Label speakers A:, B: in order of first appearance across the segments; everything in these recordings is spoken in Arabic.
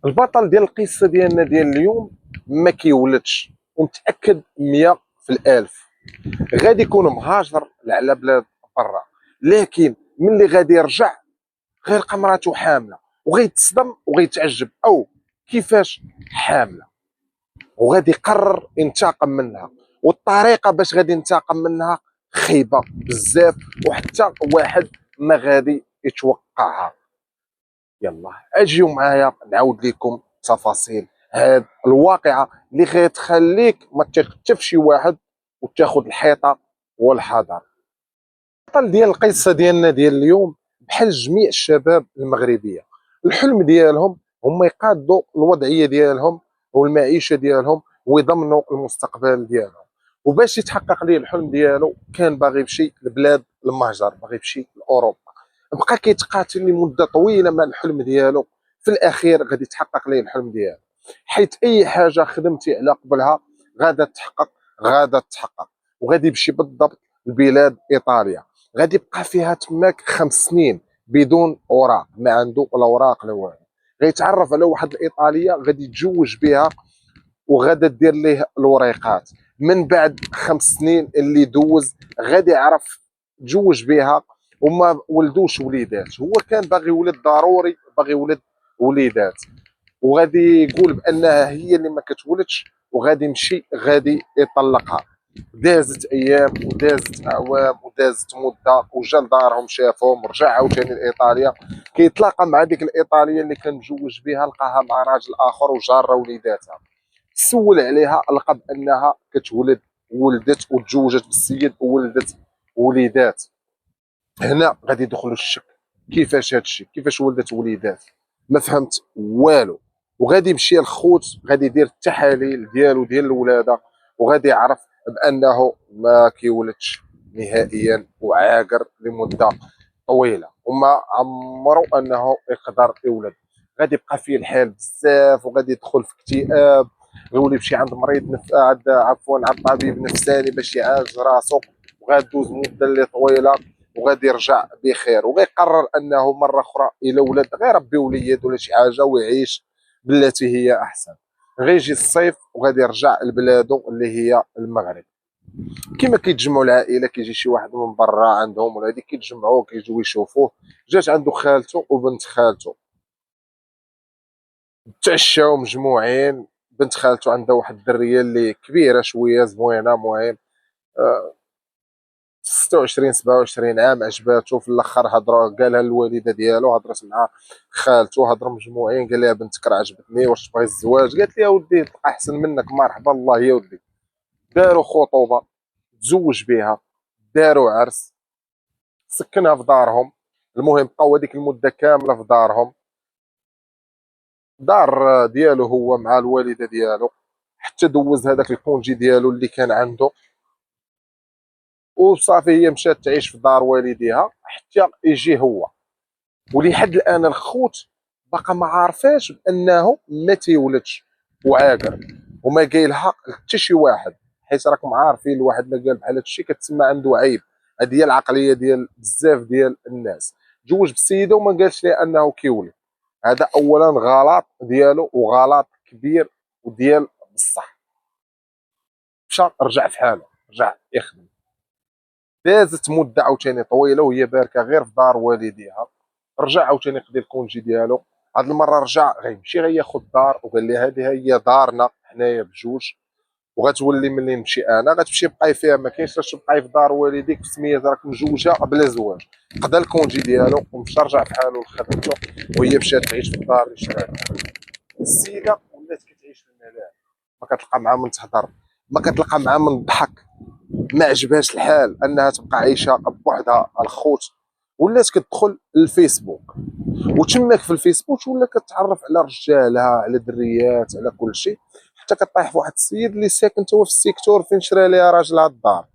A: البطل ديال القصه ديالنا ديال اليوم ما كيولدش، ومتاكد 100 في الالف غادي يكون مهاجر على بلاد برا، لكن ملي غادي يرجع غيلقى مراته حامله وغيتصدم وغيتعجب او كيفاش حامله، وغادي يقرر ينتقم منها. والطريقه باش غادي ينتقم منها خايبه بزاف وحتى واحد ما غادي يتوقعها. يلا اجيو معايا نعاود لكم تفاصيل هاد الواقعه اللي غتخليك ما تثق حتى في شي واحد وتاخذ الحيطه والحذر. البطل ديال القصه ديالنا ديال اليوم بحال جميع الشباب المغربيه، الحلم ديالهم هما يقادوا الوضعيه ديالهم والمعيشه ديالهم ويضمنوا المستقبل ديالهم. وباش يتحقق ليه الحلم ديالو كان باغي يمشي لبلاد المهجر، باغي يمشي لاوروبا. بقى كيتقاتل لمده طويله مع الحلم ديالو، في الاخير غادي يتحقق ليه الحلم ديالو، حيث اي حاجه خدمتي على قبلها غادا تحقق، غادا تحقق. وغادي يمشي بالضبط لبلاد ايطاليا، غادي يبقى فيها تماك 5 سنين بدون اوراق، ما عنده لا اوراق لا والو. غيتعرف على واحد الايطاليه غادي يتزوج بها وغادا دير ليه الوريقات. من بعد 5 سنين اللي دوز غادي يعرف تزوج بها وما ولدوش وليدات. هو كان باغي ولد ضروري، باغي ولد وليدات، وغادي يقول بانها هي اللي ما كتولدش وغادي يمشي غادي يطلقها. دازت ايام ودازت اعوام ودازت مده وجا لدارهم شافهم ورجع عاوتاني لايطاليا. كيتلاقى مع ديك الايطاليه اللي كان مجوج بها، لقاها مع راجل اخر وجاره وليداتها. سول عليها لقى بانها كتولد، ولدت وتزوجت بالسيد وولدت وليدات. هنا غادي يدخلوا الشك، كيفاش هذا الشيء؟ كيفاش ولدت وليدات؟ ما فهمت والو. وغادي يمشي الخوت غادي يدير التحاليل ديالو ديال الولاده وغادي يعرف بانه ما كيولدش نهائيا وعاقر لمده طويله وما عمرو انه يقدر يولد. غادي يبقى فيه الحال بزاف وغادي يدخل في اكتئاب، غيولي يمشي عند مريض عند طبيب نفساني باش يعالج راسو، وغادوز مده اللي طويله وغادي يرجع بخير. وغيقرر انه مره اخرى الى ولد غير ربي وليد ولا شي حاجه ويعيش بالتي هي احسن. غيجي الصيف وغادي يرجع لبلادو اللي هي المغرب. كيما كيتجمعوا العائله، كيجي شي واحد من برا عندهم ولا هادي كيتجمعوا كيجيو يشوفوه. جات عنده خالته وبنت خالته، تعشاو مجموعين. بنت خالته عندها واحد الدريه اللي كبيره شويه زوينه، مهم 26 27 عام، عجباتو. في الاخر هضروا، قالها الوالده ديالو، هضرت مع خالته، هضروا مجموعين، قال لها بنتك راه عجبتني، واش تبغي الزواج؟ قالت لي يا ودي تلقى احسن منك، مرحبا الله يا ودي. داروا خطوبه، تزوج بها، داروا عرس، سكنها في دارهم. المهم بقاو هذيك المده كامله في دارهم، دار ديالو هو مع الوالده ديالو، حتى دوز هذاك الكونجي ديالو اللي كان عنده. وصافي هي مشات تعيش في دار والديها حتى يجي هو. ولحد الان الخوت باقا ما عارفاش بانه ما تيولدش وعاقر، وما قايلها حتى شي واحد، حيت راكم عارفين الواحد ما قال بحال هذا الشيء كتسمى عنده عيب. هذه هي العقليه ديال بزاف ديال الناس. تزوج بالسيده وما قالش لها انه كيولد، هذا اولا غلط ديالو وغلط كبير وديال بصح. مشى رجع في حاله، رجع يخدم. دازت مده عاوتاني طويله وهي باركه غير في دار والديها. رجع عاوتاني يقضي الكونجي ديالو. هاد المره رجع غيمشي غياخد دار، وقال لي هذه هي دارنا حنايا بجوج، وغتولي ملي نمشي انا غتمشي بقاي فيها، ما كاينش باش تبقاي في دار والديك بسميه راك مجوجه بلا زواج. قضى الكونجي ديالو ومشى رجع في حاله لخدمته، وهي مشات تعيش في الدار اللي شراها. السيده ولات كتعيش في الملاعب، ما كتلقى مع من تهضر، ما كتلقى مع من تضحك، ما عجبهاش الحال انها تبقى عايشه بوحدها. الخوت ولات كتدخل للفيسبوك، وتماك في الفيسبوك ولا كتعرف على رجاله، على دريات، على كل شيء، حتى كطيح في واحد السيد اللي ساكن هو في السيكتور فين شرا ليها راجلها الدار.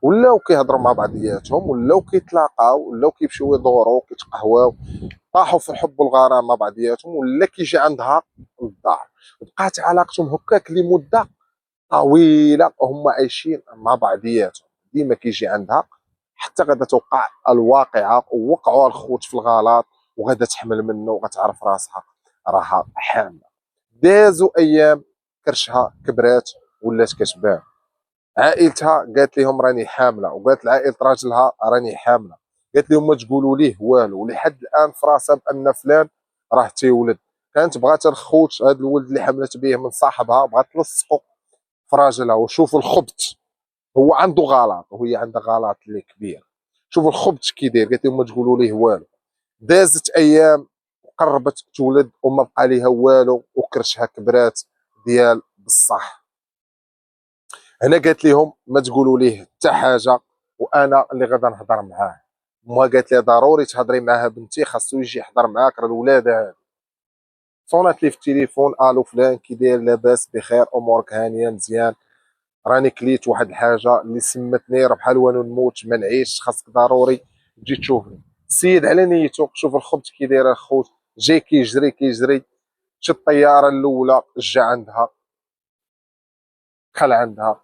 A: ولاو كيهضروا مع بعضياتهم، ولاو كيتلاقاو، ولاو كيمشيو يدوروا كيتقهواو، طاحوا في الحب والغرام مع بعضياتهم، ولا كيجي عندها للدار. وبقات علاقتهم هكاك لمده طويله وهم عايشين مع بعضياتهم. ديما كيجي عندها حتى غادا توقع الواقعه، ووقعوا الخوت في الغلط، وغادا تحمل منه وغتعرف راسها راها حامله. دازوا ايام كرشها كبرات ولات كتبان. عائلتها قالت لهم راني حامله، وقالت لعائله راجلها راني حامله. قالت لهم ما تقولوا ليه والو، ولحد الان في راسها بان فلان راه تيولد. كانت بغات الخوت هذا الولد اللي حملت به من صاحبها، بغات تلصقو في راجلها. وشوفوا الخبث، هو عنده غلط وهي عندها غلط اللي كبير. شوفوا الخبث كي داير. قالت لهم ما تقولوا ليه والو. دازت ايام قربت تولد وما بقى ليها والو، وكرشها كبرات ديال بصح. هنا قالت لهم ما تقولوا ليه حتى حاجه، وانا اللي غادا نهضر معاه. ما قالت لي ضروري تهضري معاه بنتي، خاصو يجي يحضر معاك، راه الولاده هادي. صونات لي في التليفون، الو فلان كي داير؟ لاباس بخير، امورك هانيه مزيان؟ راني كليت واحد الحاجه اللي سمتني، راه بحال وانا نموت ما نعيش، خاصك ضروري تجي تشوفني. السيد على نيته. شوف الخبز كي داير الخوت، جاي كيجري كيجري. شد الطياره الاولى جا عندها، دخل عندها،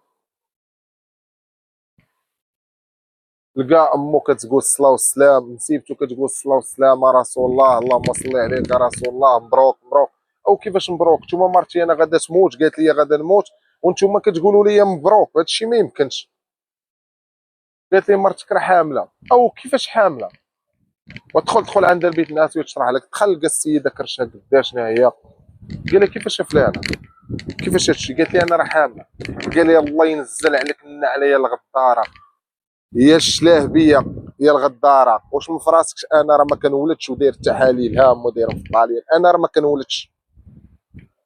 A: لقى امو كتقول الصلاه والسلام، نسيبتو كتقول الصلاه والسلام رسول الله، اللهم صل عليك يا رسول الله، مبروك مبروك. او كيفاش مبروك؟ نتوما مرتي انا غادا تموت، قالت لي غادا نموت وانتوما كتقولوا لي مبروك؟ هادشي ما يمكنش. قالت لي مرتك راه حامله. او كيفاش حامله؟ دخل عند البيت الناس وتشرح لك. دخل لقى السيده كرشها قداش شنو هي. قال لها كيفاش فلانه؟ كيفاش هادشي؟ قالت لي انا راه حامله. قال لي الله ينزل عليك النعله يا الغداره، يا الشلاه بيا يا الغداره. واش من فراسكش انا راه ما كنولدش وداير التحاليل هام وداير في الطاليان، انا راه ما كنولدش.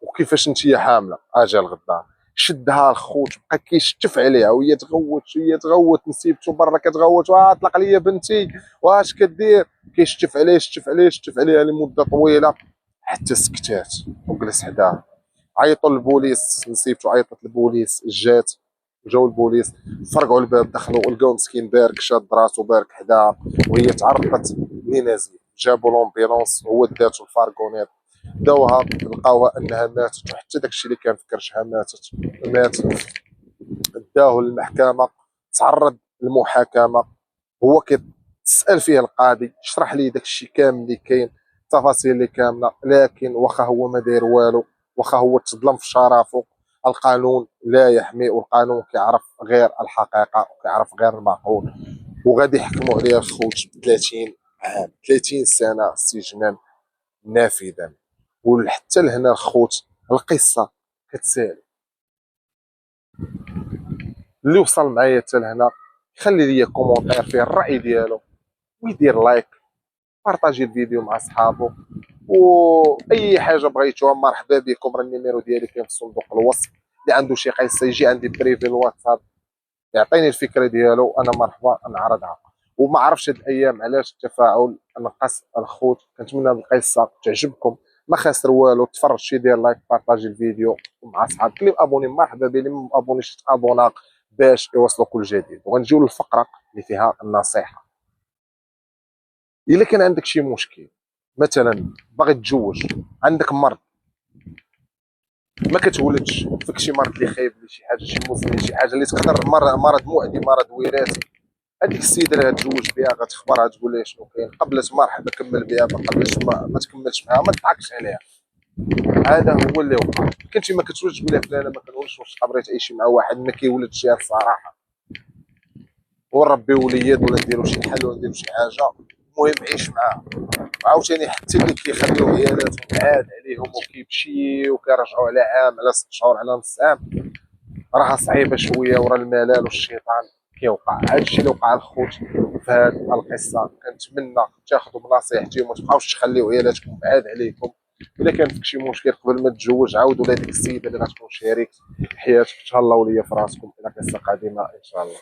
A: وكيفاش انت حامله؟ اجا الغدار شدها الخوت، بقى كيشتف عليها وهي تغوت وهي تغوت. نسيبتو برا كتغوت، طلق ليا بنتي واش كدير؟ كيشتف عليه يشتف عليه يشتف عليها لمده طويله حتى سكتات وجلس حداها. عيطوا للبوليس، نسيبتو عيطت للبوليس، جاو البوليس، فرقعوا الباب، دخلوا ولقاو مسكين بارك شاد راسو بارك حداها وهي تعرضت لنزيف. جابوا لومبيلونس، هو داتو الفارغونيت، داوها لقاوها انها ماتت، وحتى داكشي اللي كان في كرشها ماتت. داوه للمحكمه، تعرض للمحاكمه. هو كيتسال فيه القاضي شرح لي داكشي كامل اللي كاين، التفاصيل اللي كامله. لكن واخا هو ما داير والو، واخا هو تظلم في شرفه، القانون لا يحمي، والقانون كيعرف غير الحقيقه وكيعرف غير المعقول. وغادي يحكموا عليه الخوت ب 30 عام، 30 سنه سجنا نافذا. وحتى لهنا الخوت القصه كتسالي. اللي وصل معايا حتى لهنا خلي لي كومونتير فيه الراي ديالو، ويدير لايك، بارطاجي الفيديو مع صحابو. واي حاجه بغيتوها مرحبا بكم، راه النيميرو ديالي كاين في صندوق الوصف. اللي عنده شي قصه يجي عندي بريفي الواتساب يعطيني الفكره ديالو، انا مرحبا نعرضها. وما عرفتش هاد الايام علاش التفاعل نقص الخوت. كنتمنى القصه تعجبكم، ما خاسر والو. تفرج شي دير لايك، بارطاجي الفيديو مع صحابك. اللي ابوني مرحبا به، اللي ما ابونيش تابونا باش يوصلوا كل جديد. وغنجيو للفقره اللي فيها النصيحه. الا كان عندك شي مشكل، مثلا باغي تتزوج، عندك مرض ما كتولدش، فيك شي مرض اللي خايب لي، شي حاجه شي مزمن، شي حاجه اللي تقدر مرض معدي، مرض وراثي، هذيك السيده اللي غتزوج بها غتخبرها تقول لها شنو كاين. قبلت مرحبا كمل بها، ما قبلتش ما تكملش معها، ما تضحكش عليها. هذا هو اللي وقع. كنتي ما كتولدش تقول لها فلانه ما كنولدش، واش تقدري تعيشي مع واحد ما كيولدش؟ يا الصراحه ونربي وليد ولا نديرو شي حل ولا نديرو شي حاجه، المهم عيش معاه. عاوتاني حتى اللي كيخليو عيالاتهم عاد عليهم وكيمشيو وكيرجعوا على عام، على 6 شهور، على نص عام، راها صعيبه شويه. ورا الملال والشيطان كيوقع. هادشي اللي وقع الخوت في هاد القصه. كنتمنى تاخذوا بنصيحتي وما تبقاوش تخليو عيالاتكم بعاد عليكم. الا كان فيك شي مشكل قبل ما تتزوج، عاودوا لهاديك السيده اللي غتكون شريك حياتك. تهلاو ليا في راسكم. الى قصه قادمه ان شاء الله.